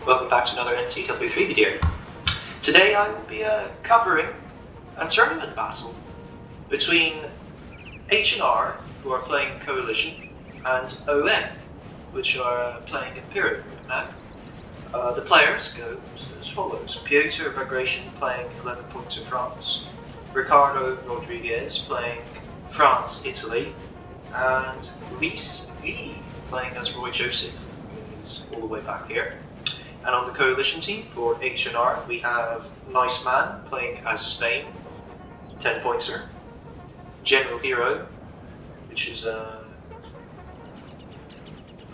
Welcome back to another NTW3 video. Today I will be covering a tournament battle between H&R, who are playing Coalition, and OM, which are playing Imperial now. The players go as follows: Piotr Bagration playing 11 points of France, Ricardo Rodriguez playing France, Italy, and Lise V playing as Roy Joseph, who's all the way back here. And on the Coalition team for H&R, we have Nice Man playing as Spain, 10 pointser, General Hero, which is I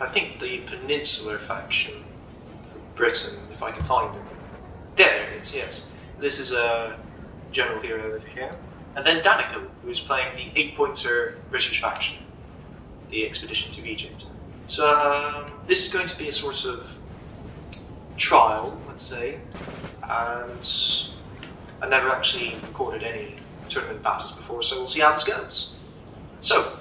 think the Peninsular faction from Britain, if I can find them. There it is, yes. This is a General Hero over here. And then Danica, who's playing the 8-pointer British faction, the Expedition to Egypt. So this is going to be a sort of trial, let's say, and I've never actually recorded any tournament battles before, so we'll see how this goes. So,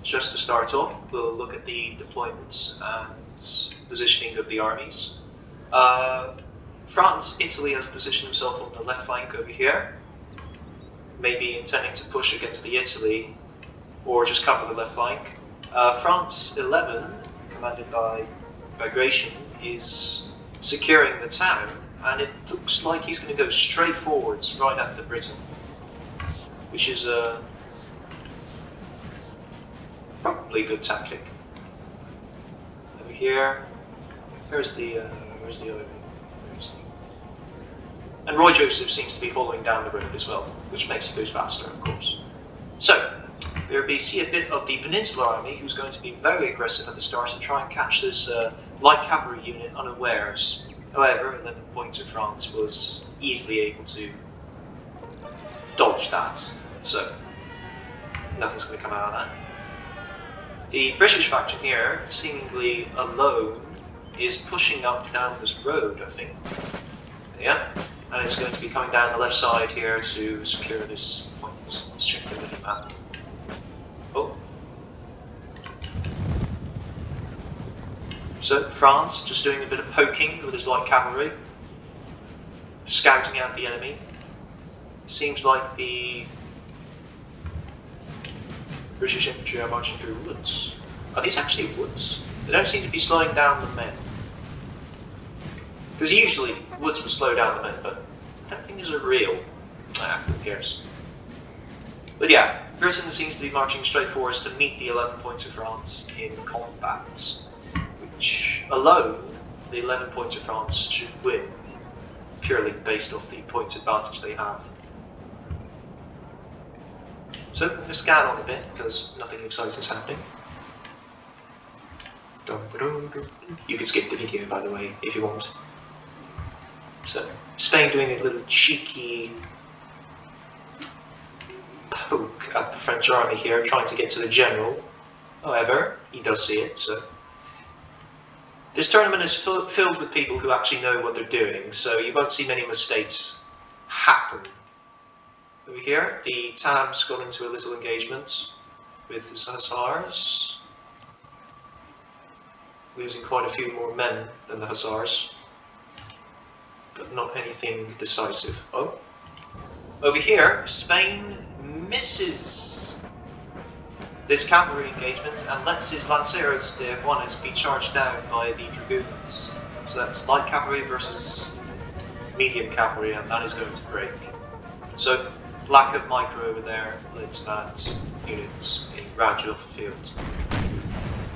just to start off, we'll look at the deployments and positioning of the armies. France, Italy has positioned himself on the left flank over here, maybe intending to push against the Italy, or just cover the left flank. France 11, commanded by Bagration, is securing the town, and it looks like he's going to go straight forwards right at the Britain, which is probably a good tactic. Over here, where's the other? And Roy Joseph seems to be following down the road as well, which makes it go faster, of course. So we see a bit of the Peninsular Army, who's going to be very aggressive at the start and try and catch this light cavalry unit unawares. However, 11 points of France was easily able to dodge that, so nothing's going to come out of that. The British faction here, seemingly alone, is pushing up down this road, I think. Yeah, and it's going to be coming down the left side here to secure this point. Let's check the little map. Oh. So France just doing a bit of poking with his light cavalry, scouting out the enemy. Seems like the British infantry are marching through woods. Are these actually woods? They don't seem to be slowing down the men. Because usually woods would slow down the men, but I don't think these are real. Who cares? But yeah, Britain seems to be marching straight forwards to meet the 11 points of France in combat. Which alone, the 11 points of France should win, purely based off the points advantage they have. So I'm going to scan on a bit, because nothing exciting is happening. You can skip the video, by the way, if you want. So, Spain doing a little cheeky poke at the French army here, trying to get to the general. However, he does see it, so. This tournament is filled with people who actually know what they're doing, so you won't see many mistakes happen. Over here, the Tabs got into a little engagement with his Hussars, losing quite a few more men than the Hussars, but not anything decisive. Oh, over here, Spain misses this cavalry engagement and lets his Lanceros de Juanes be charged down by the Dragoons. So that's light cavalry versus medium cavalry, and that is going to break. So lack of micro over there leads that units being routed off the field.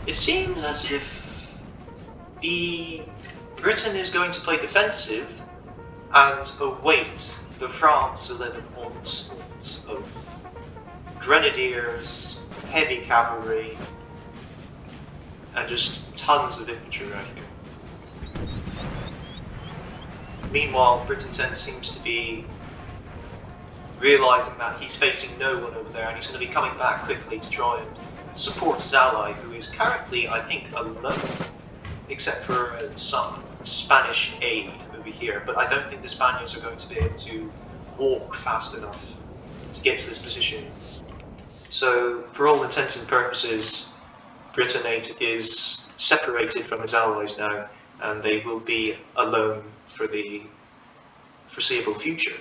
It seems as if the Britain is going to play defensive and await the France 11 onslaught of grenadiers, heavy cavalry, and just tons of infantry right here. Meanwhile, Britain 10 seems to be realising that he's facing no one over there, and he's going to be coming back quickly to try and support his ally, who is currently, I think, alone, except for some Spanish aid over here. But I don't think the Spaniards are going to be able to walk fast enough to get to this position. So, for all intents and purposes, Britain 8 is separated from its allies now, and they will be alone for the foreseeable future.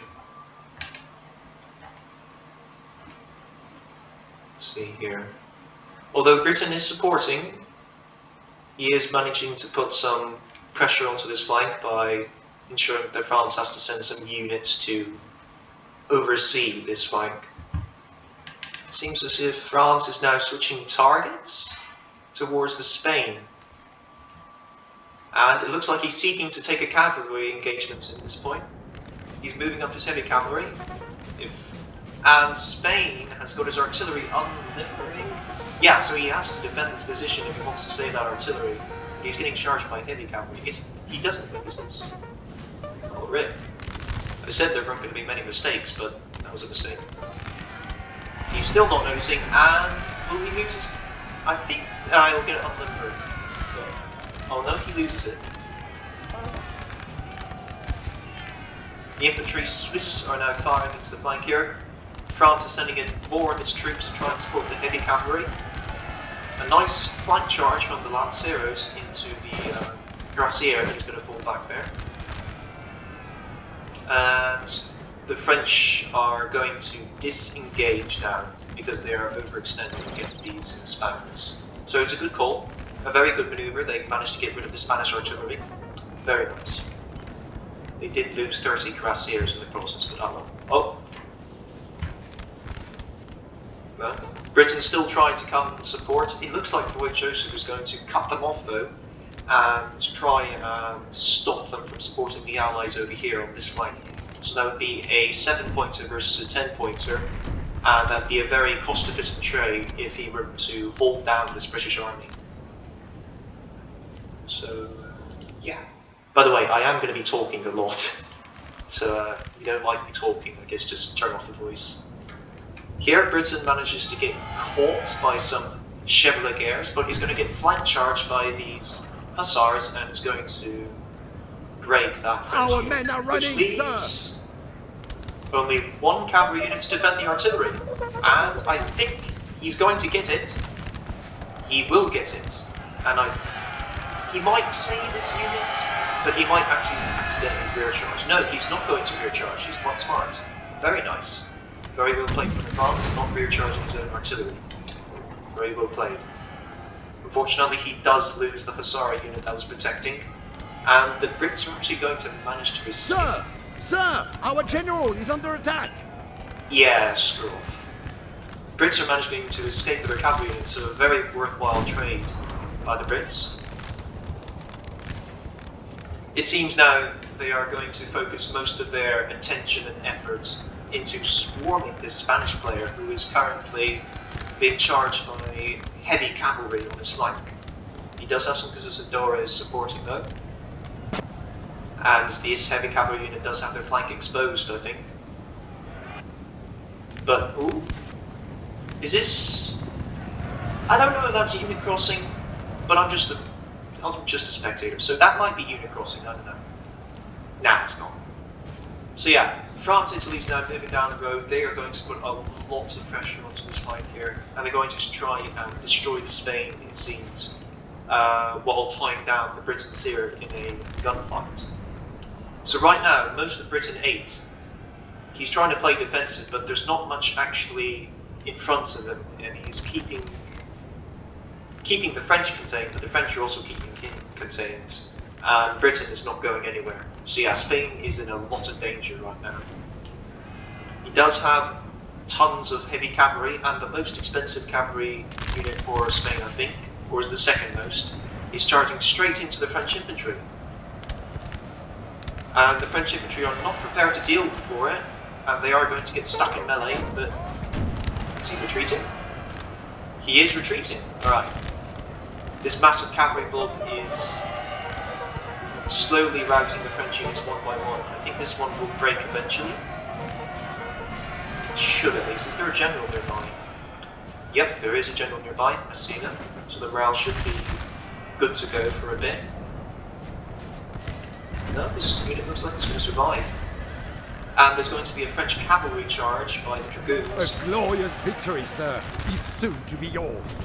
Let's see here. Although Britain is supporting, he is managing to put some pressure onto this flank by ensuring that France has to send some units to oversee this flank. It seems as if France is now switching targets towards the Spain. And it looks like he's seeking to take a cavalry engagement at this point. He's moving up his heavy cavalry. And Spain has got his artillery unlimbering. Yeah, so he has to defend this position if he wants to save that artillery. He's getting charged by heavy cavalry. He doesn't notice this. Oh, rip. I said there weren't going to be many mistakes, but that was a mistake. He's still not noticing, and will he loses? I think he'll get it unlimbered. Oh no, he loses it. The infantry Swiss are now firing into the flank here. France is sending in more of its troops to try and support the heavy cavalry. A nice flank charge from the Lanceros into the Gracier that is going to fall back there. And the French are going to disengage now because they are overextending against these Spaniards. So it's a good call, a very good maneuver. They managed to get rid of the Spanish artillery. Very nice. They did lose 30 Graciers in the process, but oh well. Oh! Well, Britain's still trying to come and support. It looks like Floyd Joseph is going to cut them off though, and try and stop them from supporting the Allies over here on this flank. So that would be a 7-pointer versus a 10-pointer, and that'd be a very cost-efficient trade if he were to hold down this British army. So, yeah. By the way, I am going to be talking a lot, so if you don't like me talking, I guess just turn off the voice. Here, Britain manages to get caught by some Chevaliers, but he's going to get flank charged by these Hussars, and it's going to break that French Our unit, men are running, which leaves only one cavalry unit to defend the artillery. And I think he's going to get it. He will get it. And he might save his unit, but he might actually accidentally rear charge. No, he's not going to rear charge. He's quite smart. Very nice. Very well played from France, not rear charging his own artillery. Very well played. Unfortunately, he does lose the Hussar unit that was protecting, and the Brits are actually going to manage to escape. Sir! Sir! Our general is under attack! Yeah, screw off. Brits are managing to escape with their cavalry units, so a very worthwhile trade by the Brits. It seems now they are going to focus most of their attention and efforts into swarming this Spanish player who is currently being charged by heavy cavalry on his flank. He does have some Cazadores supporting though. And this heavy cavalry unit does have their flank exposed, I think. But, ooh. Is this... I don't know if that's a unit crossing, but I'm just a spectator. So that might be unit crossing, I don't know. Nah, it's not. So yeah, France, Italy's now moving down the road. They are going to put a lot of pressure onto this flank here, and they're going to try and destroy the Spain, it seems, while tying down the Britons here in a gunfight. So right now, most of Britain 8, he's trying to play defensive, but there's not much actually in front of him, and he's keeping the French contained, but the French are also keeping him contained. And Britain is not going anywhere. So yeah, Spain is in a lot of danger right now. He does have tons of heavy cavalry, and the most expensive cavalry unit for Spain, I think, or is the second most, is charging straight into the French infantry. And the French infantry are not prepared to deal for it, and they are going to get stuck in melee, but is he retreating? He is retreating, alright. This massive cavalry blob is slowly routing the French units one by one. I think this one will break eventually. Should at least. Is there a general nearby? Yep, there is a general nearby. I see them. So the morale should be good to go for a bit. No, this unit looks like it's going to survive. And there's going to be a French cavalry charge by the dragoons. A glorious victory, sir, is soon to be yours.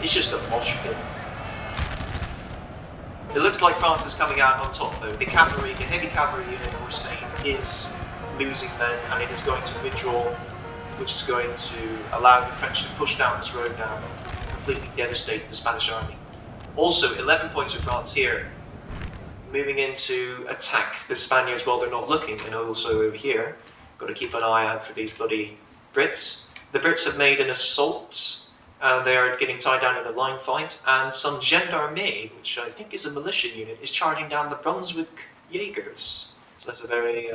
It's just a mosh pit. It looks like France is coming out on top though. The cavalry, the heavy cavalry unit for Spain is losing men, and it is going to withdraw, which is going to allow the French to push down this road now and completely devastate the Spanish army. Also, 11 points for France here, moving in to attack the Spaniards while they're not looking, and also over here, got to keep an eye out for these bloody Brits. The Brits have made an assault, and they are getting tied down in a line fight, and some gendarmerie, which I think is a militia unit, is charging down the Brunswick Jaegers. So that's a very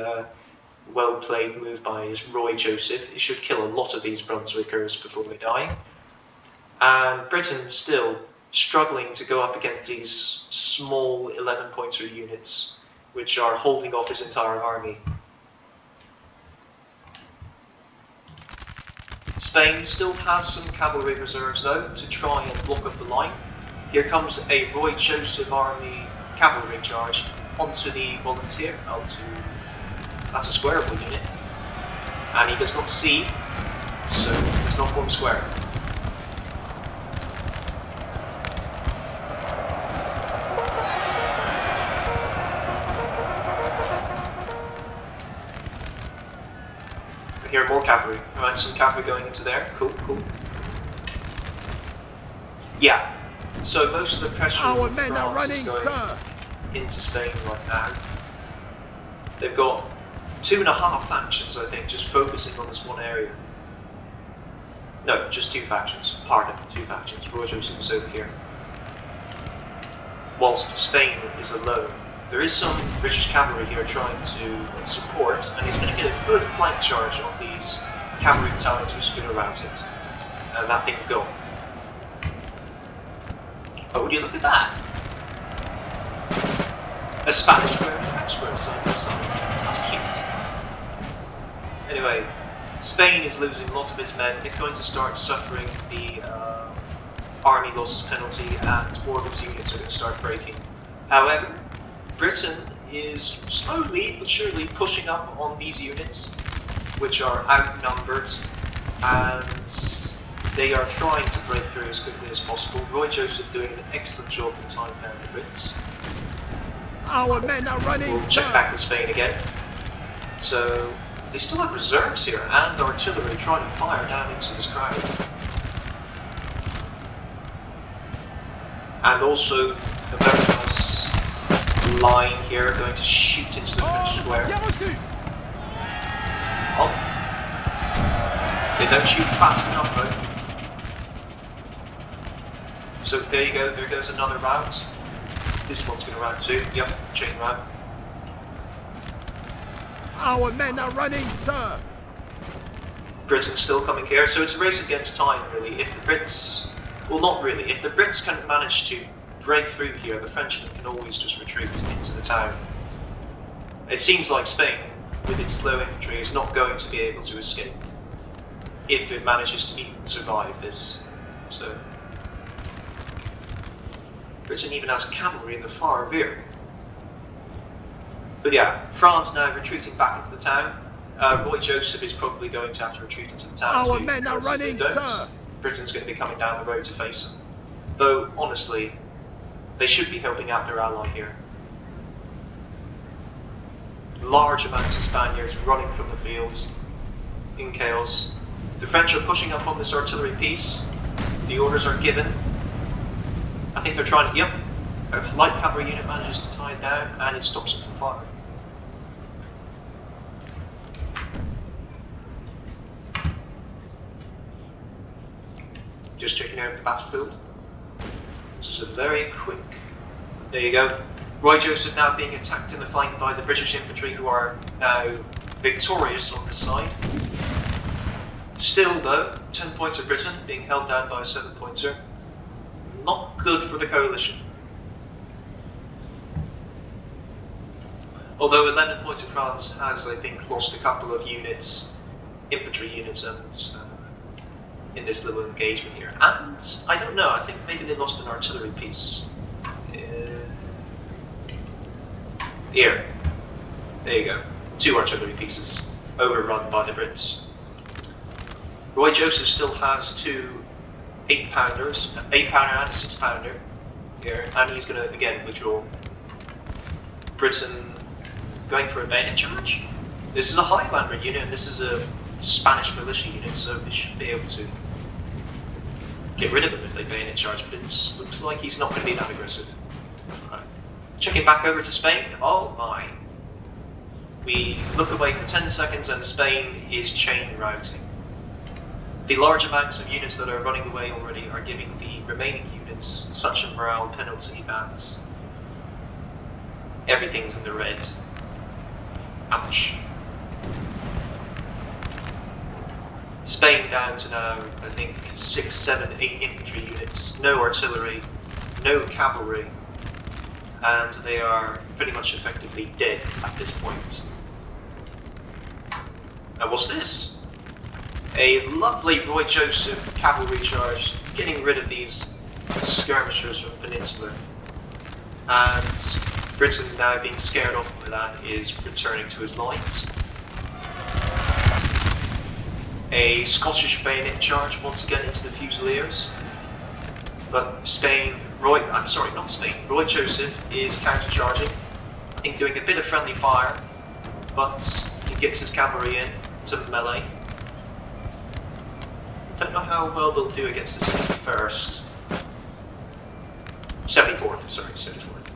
well played move by Roy Joseph. He should kill a lot of these Brunswickers before they die. And Britain still struggling to go up against these small 11-pointer units, which are holding off his entire army. Spain still has some cavalry reserves though to try and block up the line. Here comes a Roy Joseph army cavalry charge onto the volunteer, that's a squareable unit, and he does not see, so does not form square. Here, more cavalry. Alright, some cavalry going into there. Cool, cool. Yeah. So most of the pressure Our from men France are running, is going sir. into Spain right now. They've got 2.5 factions, I think, just focusing on this one area. No, just 2 factions. Part of 2 factions. Roy Joseph is over here. Whilst Spain is alone. There is some British cavalry here trying to support, and he's going to get a good flank charge on these cavalry battalions which are going to rout it. And that thing's gone. Oh, would you look at that? A Spanish square and a French square side by side. That's cute. Anyway, Spain is losing a lot of its men. It's going to start suffering the army losses penalty, and more of its units are going to start breaking. However, Britain is slowly but surely pushing up on these units, which are outnumbered, and they are trying to break through as quickly as possible. Roy Joseph doing an excellent job in tying down the Brits. Our men are running, We'll check sir. back with Spain again. So they still have reserves here and artillery trying to fire down into this crowd. And also a very nice line here going to shoot into the French square. Oh. They don't shoot fast enough though. So there you go, there goes another round. This one's going to round 2. Yep, chain round. Our men are running, sir. Britain's still coming here, so it's a race against time really. If the Brits, well not really, if the Brits can manage to break through here, the Frenchmen can always just retreat into the town. It seems like Spain, with its slow infantry, is not going to be able to escape if it manages to even survive this. So Britain even has cavalry in the far rear. But yeah, France now retreating back into the town. Roy Joseph is probably going to have to retreat into the town. Our too, men are because if running, they don't, sir. Britain's going to be coming down the road to face them. Though, honestly, they should be helping out their ally here. Large amounts of Spaniards running from the fields in chaos. The French are pushing up on this artillery piece. The orders are given. I think they're trying to, yep, a light cavalry unit manages to tie it down and it stops it from firing. Just checking out the battlefield. This is a very quick, there you go. Roy Joseph now being attacked in the flank by the British infantry, who are now victorious on this side. Still though, 10 points of Britain being held down by a 7-pointer. Not good for the coalition. Although 11 points of France has, I think, lost a couple of units, infantry units, and in this little engagement here. And I don't know, I think maybe they lost an artillery piece. Here. There you go. 2 artillery pieces overrun by the Brits. Roy Joseph still has 2 8-pounders, an 8-pounder and a 6-pounder. here, and he's going to again withdraw. Britain going for a bayonet charge. This is a Highlander unit, and this is a Spanish militia unit, so they should be able to get rid of him if they bayonet charge, but it looks like he's not going to be that aggressive. Right. Checking back over to Spain. Oh my. We look away for 10 seconds and Spain is chain routing. The large amounts of units that are running away already are giving the remaining units such a morale penalty that everything's in the red. Ouch. Spain down to now, I think, 6, 7, 8 infantry units, no artillery, no cavalry, and they are pretty much effectively dead at this point. And what's this? A lovely Roy Joseph cavalry charge, getting rid of these skirmishers from Peninsula. And Britain, now being scared off by that, is returning to his lines. A Scottish bayonet charge once again into the Fusiliers. But Roy Joseph is counter-charging. I think doing a bit of friendly fire, but he gets his cavalry in to melee. Don't know how well they'll do against the 74th. Sorry, 74th.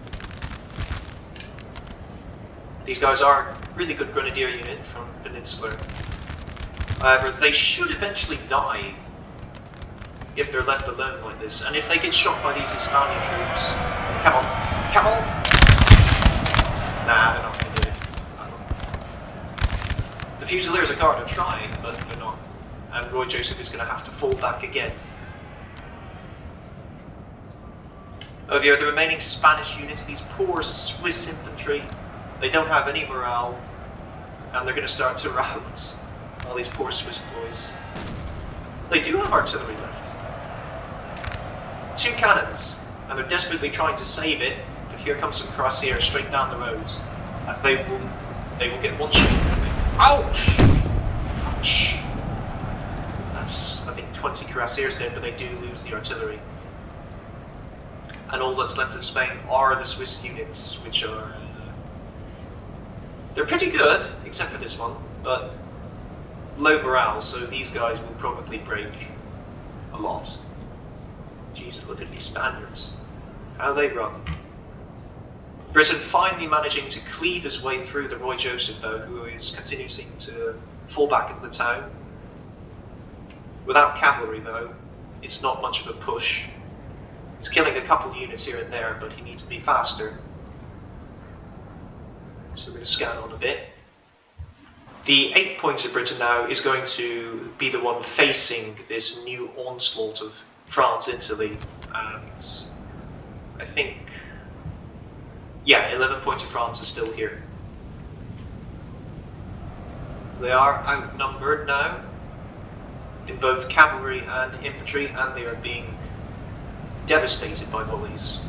These guys are a really good grenadier unit from Peninsula. However, they should eventually die if they're left alone like this, and if they get shot by these Hispania troops, come on, nah, they're not going to do it. The Fusiliers of Guard are trying, but they're not, and Roy Joseph is going to have to fall back again. Over here, the remaining Spanish units, these poor Swiss infantry, they don't have any morale, and they're going to start to rout. All these poor Swiss boys. They do have artillery left. 2 cannons, and they're desperately trying to save it, but here comes some cuirassiers straight down the road. And they will get one shot, I think. Ouch! Ouch! That's, I think, 20 cuirassiers dead, but they do lose the artillery. And all that's left of Spain are the Swiss units, which are... they're pretty good, except for this one, but low morale, so these guys will probably break a lot. Jesus, look at these Spaniards. How they run. Britain finally managing to cleave his way through the Roy Joseph, though, who is continuing to fall back into the town. Without cavalry, though, it's not much of a push. He's killing a couple of units here and there, but he needs to be faster. So we're going to scan on a bit. The 8-pointer Britain now is going to be the one facing this new onslaught of France, Italy, and I think, yeah, 11-pointer France is still here. They are outnumbered now in both cavalry and infantry, and they are being devastated by volleys.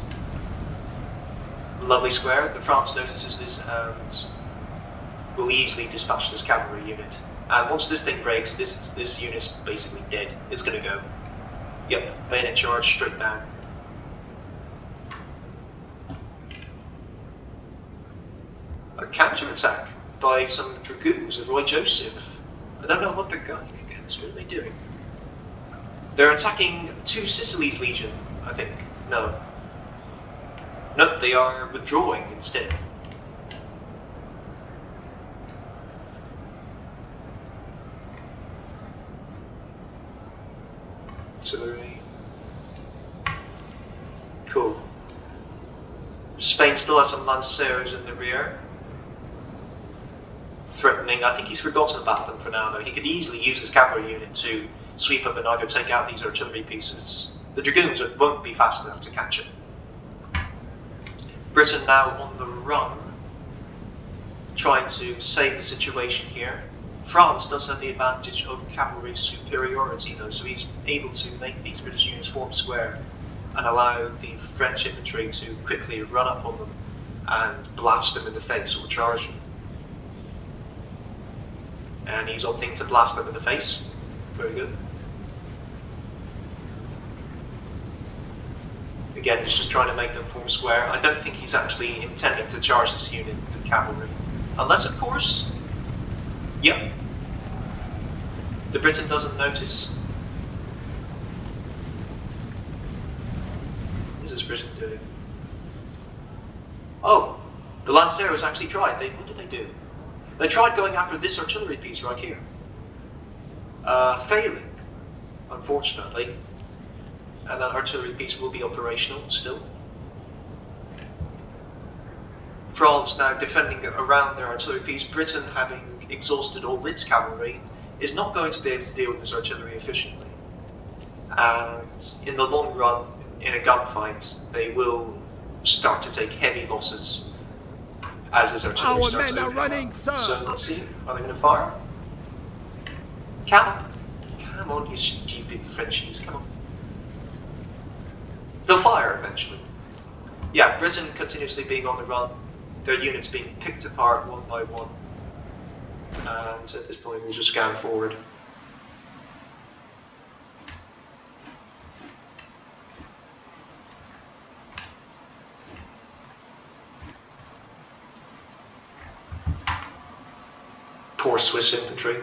Lovely square, the France notices this and will easily dispatch this cavalry unit. And once this thing breaks, this unit's basically dead. It's going to go. Yep, bayonet charge straight down. A counter-attack by some dragoons of Roy Joseph. I don't know what they're going against. What are they doing? They're attacking 2 Sicily's Legion, I think. No. Nope, they are withdrawing instead. Artillery. Cool. Spain still has some Lancers in the rear. Threatening. I think he's forgotten about them for now, though. He could easily use his cavalry unit to sweep up and either take out these artillery pieces. The dragoons won't be fast enough to catch it. Britain now on the run, trying to save the situation here. France does have the advantage of cavalry superiority, though, so he's able to make these British units form square and allow the French infantry to quickly run up on them and blast them in the face or charge them. And he's opting to blast them in the face. Very good. Again, he's just trying to make them form square. I don't think he's actually intending to charge this unit with cavalry. Unless, of course... Yeah. The Briton doesn't notice. What is this Briton doing? Oh! The Lanceros actually tried. What did they do? They tried going after this artillery piece right here. Failing, unfortunately. And that artillery piece will be operational still. France now defending around their artillery piece. Britain, having exhausted all its cavalry, is not going to be able to deal with this artillery efficiently. And in the long run, in a gunfight, they will start to take heavy losses as this artillery Our starts men are opening running, up. sir. So let's see, are they going to fire? Come on, you stupid Frenchies, come on. They'll fire eventually. Yeah, Britain continuously being on the run, their units being picked apart one by one. And at this point we'll just scan forward. Poor Swiss infantry.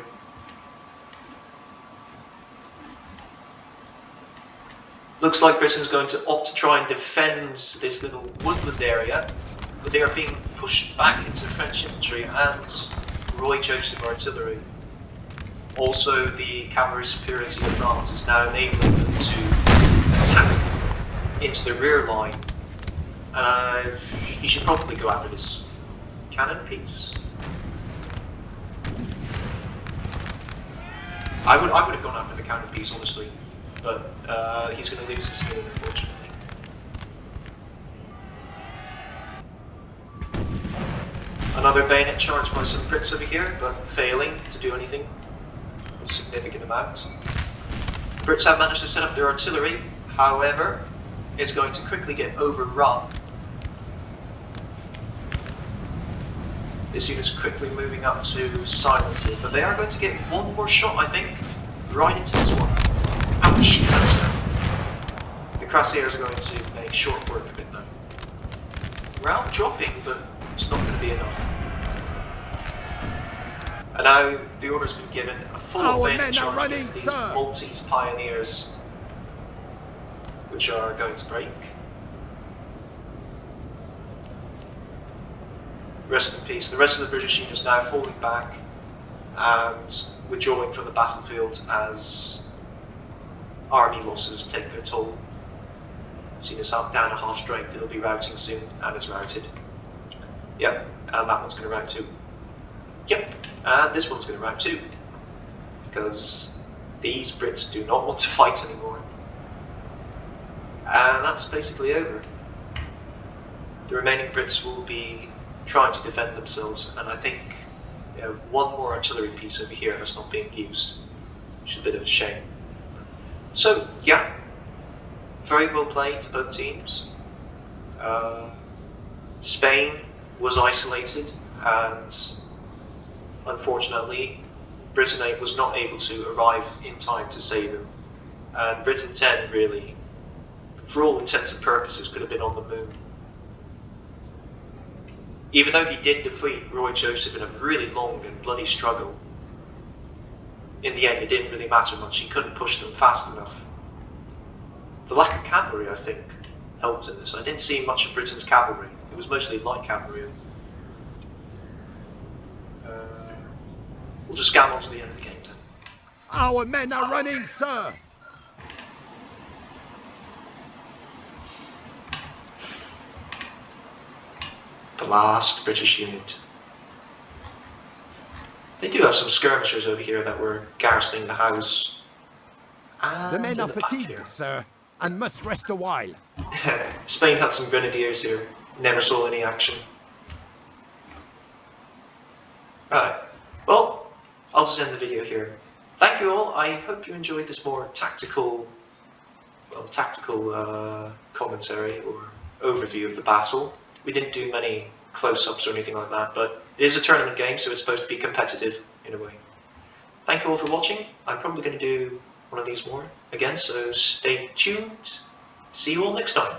Looks like Britain's going to opt to try and defend this little woodland area, but they are being pushed back into French infantry and Roy Joseph artillery. Also, the cavalry superiority of France is now enabling them to attack into the rear line. And he should probably go after this cannon piece. I would have gone after the cannon piece, honestly, but he's going to lose his unit, unfortunately. Another bayonet charge by some Brits over here, but failing to do anything of significant amount. The Brits have managed to set up their artillery, however, it's going to quickly get overrun. This unit's quickly moving up to silence it, but they are going to get one more shot, I think, right into this one. Ouch! The Cuirassiers are going to make short work of it though. Round dropping, but it's not going to be enough. And now the order's been given a full bayonet charge against these Maltese pioneers, which are going to break. Rest in peace. The rest of the British unit is now falling back and withdrawing from the battlefield as army losses take their toll. Seen as down to half strength, it'll be routing soon, and it's routed. Yep, and that one's going to rout too. Yep, and this one's going to rout too. Because these Brits do not want to fight anymore. And that's basically over. The remaining Brits will be trying to defend themselves, and I think one more artillery piece over here that's not being used, which is a bit of a shame. So yeah, very well played to both teams. Spain was isolated, and unfortunately Britain was not able to arrive in time to save him, and Britain 10 really, for all intents and purposes, could have been on the moon. Even though he did defeat Roy Joseph in a really long and bloody struggle, in the end it didn't really matter much. He couldn't push them fast enough. The lack of cavalry, I think, helped in this. I didn't see much of Britain's cavalry. It was mostly light cavalry. We'll just scan on to the end of the game then. Our men are running, sir. The last British unit. They do have some skirmishers over here that were garrisoning the house. The men are fatigued, sir, and must rest a while. Spain had some grenadiers here. Never saw any action. Right. Well, I'll just end the video here. Thank you all. I hope you enjoyed this more tactical commentary or overview of the battle. We didn't do many close-ups or anything like that, but it is a tournament game, so it's supposed to be competitive in a way. Thank you all for watching. I'm probably going to do one of these more again, so stay tuned. See you all next time.